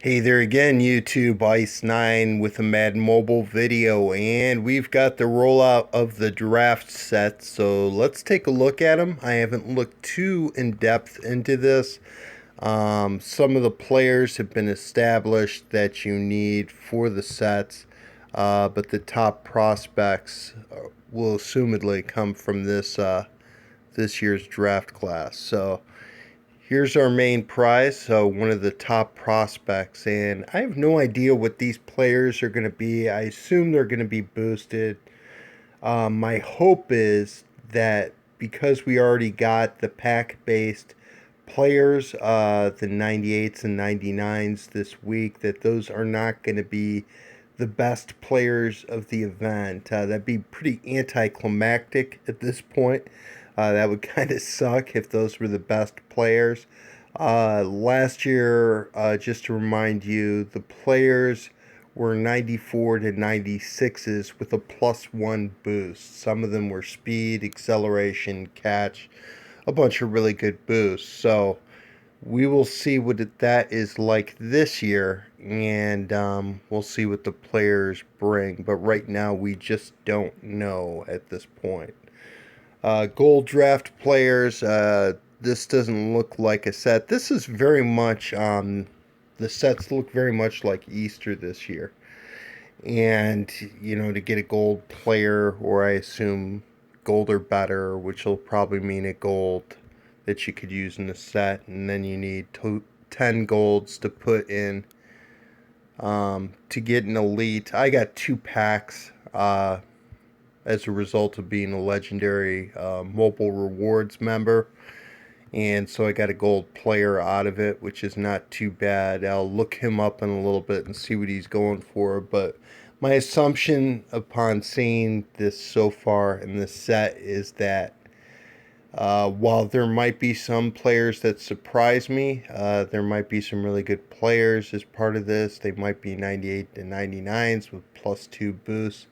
Hey there again, YouTube Ice9 with a Madden Mobile video, and we've got the rollout of the draft set, so let's take a look at them. I haven't looked too in depth into this. Some of the players have been established that you need for the sets, but the top prospects will assumedly come from this year's draft class. So here's our main prize, so one of the top prospects, and I have no idea what these players are going to be. I assume they're going to be boosted. My hope is that because we already got the pack-based players, the 98s and 99s this week, that those are not going to be the best players of the event. That'd be pretty anticlimactic at this point. That would kind of suck if those were the best players. Last year, just to remind you, the players were 94 to 96s with a +1 boost. Some of them were speed, acceleration, catch, a bunch of really good boosts. So we will see what that is like this year, and we'll see what the players bring. But right now, we just don't know at this point. Gold draft players. This doesn't look like a set. This is very much. The sets look very much like Easter this year, and to get a gold player, or I assume gold or better, which will probably mean a gold that you could use in the set, and then you need 10 golds to put in to get an elite. I got 2 packs as a result of being a legendary mobile rewards member, and so I got a gold player out of it, which is not too bad. I'll look him up in a little bit and see what he's going for, but my assumption upon seeing this so far in this set is that while there might be some players that surprise me, there might be some really good players as part of this. They might be 98 to 99s with +2 boosts.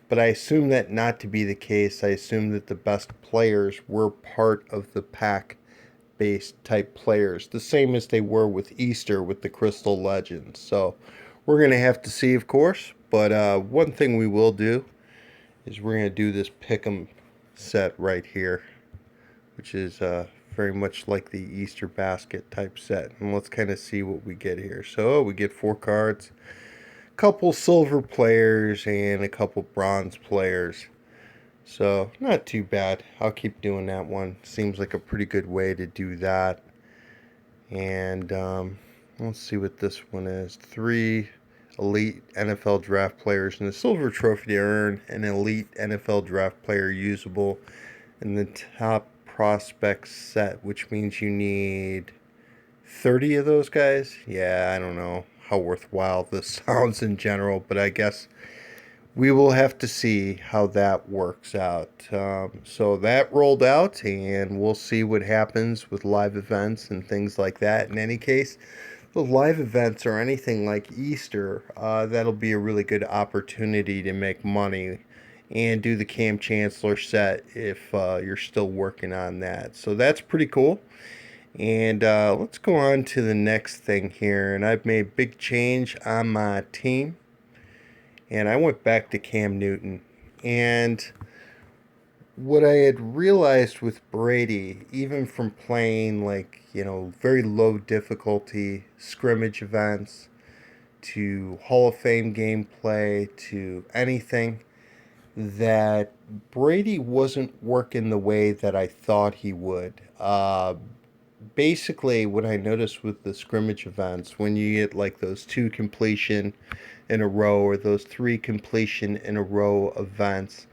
But I assume that not to be the case. I assume that the best players were part of the pack based type players, the same as they were with Easter with the Crystal Legends. So we're going to have to see, of course. But one thing we will do is we're going to do this pick'em set right here, which is very much like the Easter basket type set. And let's kind of see what we get here. So we get 4 cards, a couple silver players, and a couple bronze players. So not too bad. I'll keep doing that one. Seems like a pretty good way to do that. And let's see what this one is. 3 elite NFL draft players and a silver trophy to earn an elite NFL draft player usable in the top prospect set, which means you need 30 of those guys. Yeah, I don't know how worthwhile this sounds in general, but I guess we will have to see how that works out. So that rolled out, and we'll see what happens with live events and things like that. In any case, the live events or anything like Easter, that'll be a really good opportunity to make money and do the Cam Chancellor set if you're still working on that. So that's pretty cool. And let's go on to the next thing here. And I've made a big change on my team. And I went back to Cam Newton. And what I had realized with Brady, even from playing very low difficulty scrimmage events to Hall of Fame gameplay to anything, that Brady wasn't working the way that I thought he would. Basically, what I noticed with the scrimmage events, when you get like those 2 completion in a row or those 3 completion in a row events,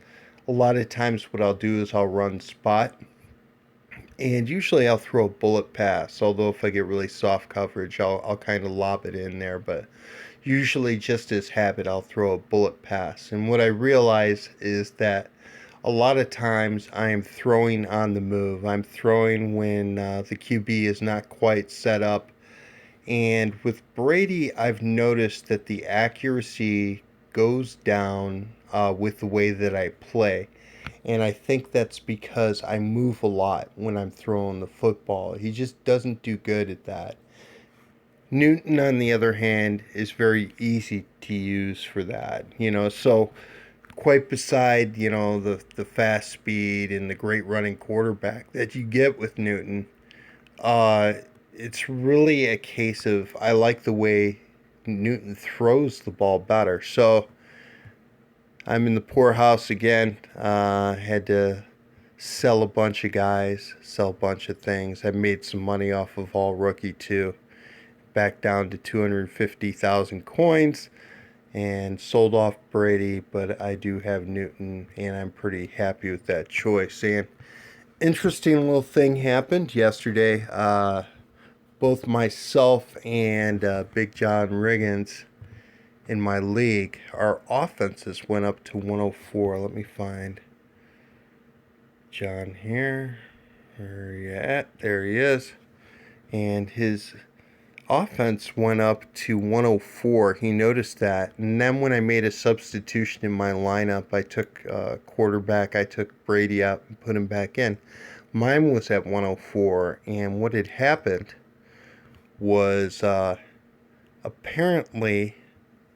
a lot of times what I'll do is I'll run spot, and usually I'll throw a bullet pass. Although if I get really soft coverage, I'll kind of lob it in there, but usually just as habit, I'll throw a bullet pass. And what I realize is that a lot of times I am throwing on the move. I'm throwing when the QB is not quite set up. And with Brady, I've noticed that the accuracy goes down with the way that I play. And I think that's because I move a lot when I'm throwing the football. He just doesn't do good at that. Newton, on the other hand, is very easy to use for that. So quite beside, the fast speed and the great running quarterback that you get with Newton, uh, it's really a case of I like the way Newton throws the ball better. So I'm in the poorhouse again. Had to sell a bunch of guys, sell a bunch of things. I made some money off of all rookie too. Back down to 250,000 coins and sold off Brady, but I do have Newton and I'm pretty happy with that choice. And interesting little thing happened yesterday. Both myself and Big John Riggins in my league, our offenses went up to 104. Let me find John here. Where are you at? There he is. And his offense went up to 104. He noticed that. And then when I made a substitution in my lineup, I took quarterback, I took Brady out and put him back in. Mine was at 104. And what had happened was apparently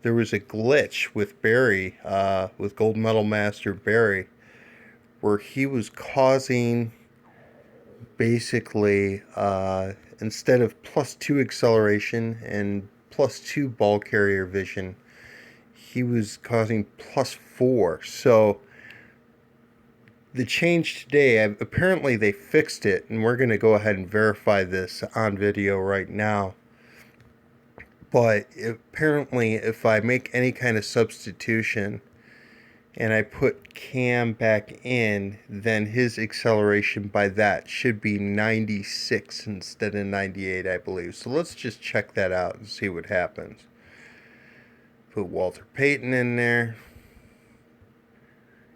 there was a glitch with Barry, with Gold Medal Master Barry, where he was causing basically instead of +2 acceleration and +2 ball carrier vision, he was causing +4. So the change today, apparently they fixed it, and we're going to go ahead and verify this on video right now. But apparently if I make any kind of substitution and I put Cam back in, then his acceleration by that should be 96 instead of 98, I believe. So let's just check that out and see what happens. Put Walter Payton in there.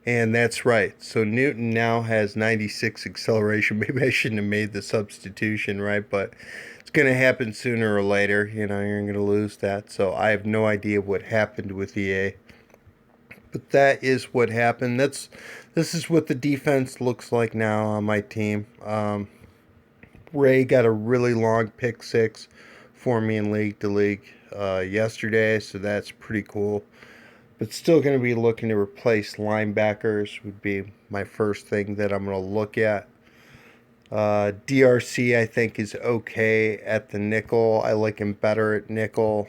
And that's right. So Newton now has 96 acceleration. Maybe I shouldn't have made the substitution, right? But it's going to happen sooner or later. You're going to lose that. So I have no idea what happened with EA. But that is what happened. This is what the defense looks like now on my team. Ray got a really long pick six for me in league to league yesterday, so that's pretty cool. But still going to be looking to replace linebackers would be my first thing that I'm going to look at. DRC I think is okay at the nickel. I like him better at nickel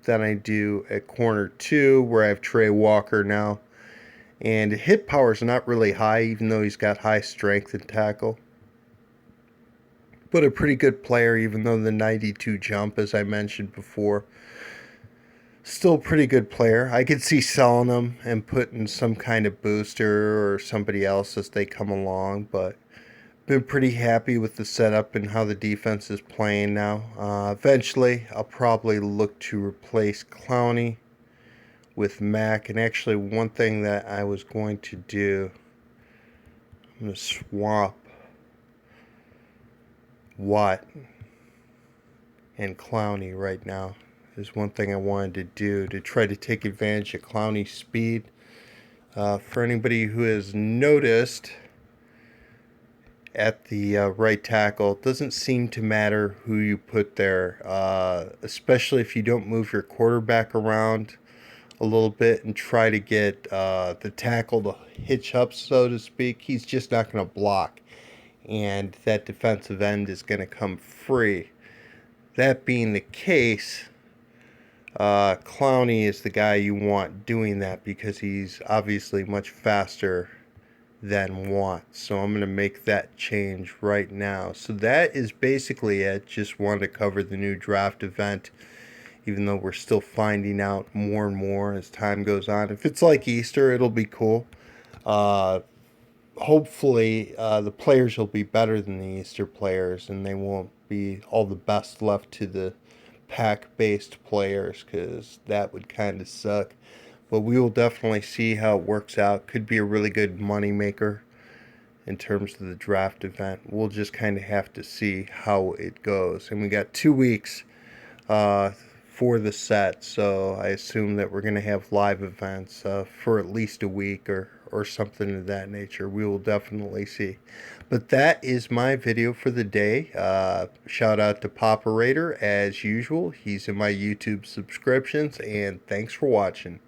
than I do at corner 2, where I have Trey Walker now. And hit power is not really high, even though he's got high strength and tackle. But a pretty good player, even though the 92 jump, as I mentioned before. Still a pretty good player. I could see selling him and putting some kind of booster or somebody else as they come along, but been pretty happy with the setup and how the defense is playing now. Eventually, I'll probably look to replace Clowney with Mac. And actually, one thing that I was going to do, I'm going to swap Watt and Clowney right now. Is one thing I wanted to do to try to take advantage of Clowney's speed. For anybody who has noticed, at the right tackle, it doesn't seem to matter who you put there, especially if you don't move your quarterback around a little bit and try to get the tackle to hitch up, so to speak. He's just not going to block, and that defensive end is going to come free. That being the case, Clowney is the guy you want doing that because he's obviously much faster than Watt. So I'm going to make that change right now. So that is basically it. Just wanted to cover the new draft event, even though we're still finding out more and more as time goes on. If it's like Easter, it'll be cool. Hopefully the players will be better than the Easter players, and they won't be all the best left to the pack-based players, because that would kind of suck. But we will definitely see how it works out. Could be a really good money maker in terms of the draft event. We'll just kind of have to see how it goes. And we got 2 weeks for the set, so I assume that we're going to have live events for at least a week or or something of that nature. We will definitely see. But that is my video for the day. Shout out to Papa Raider as usual. He's in my YouTube subscriptions, and thanks for watching.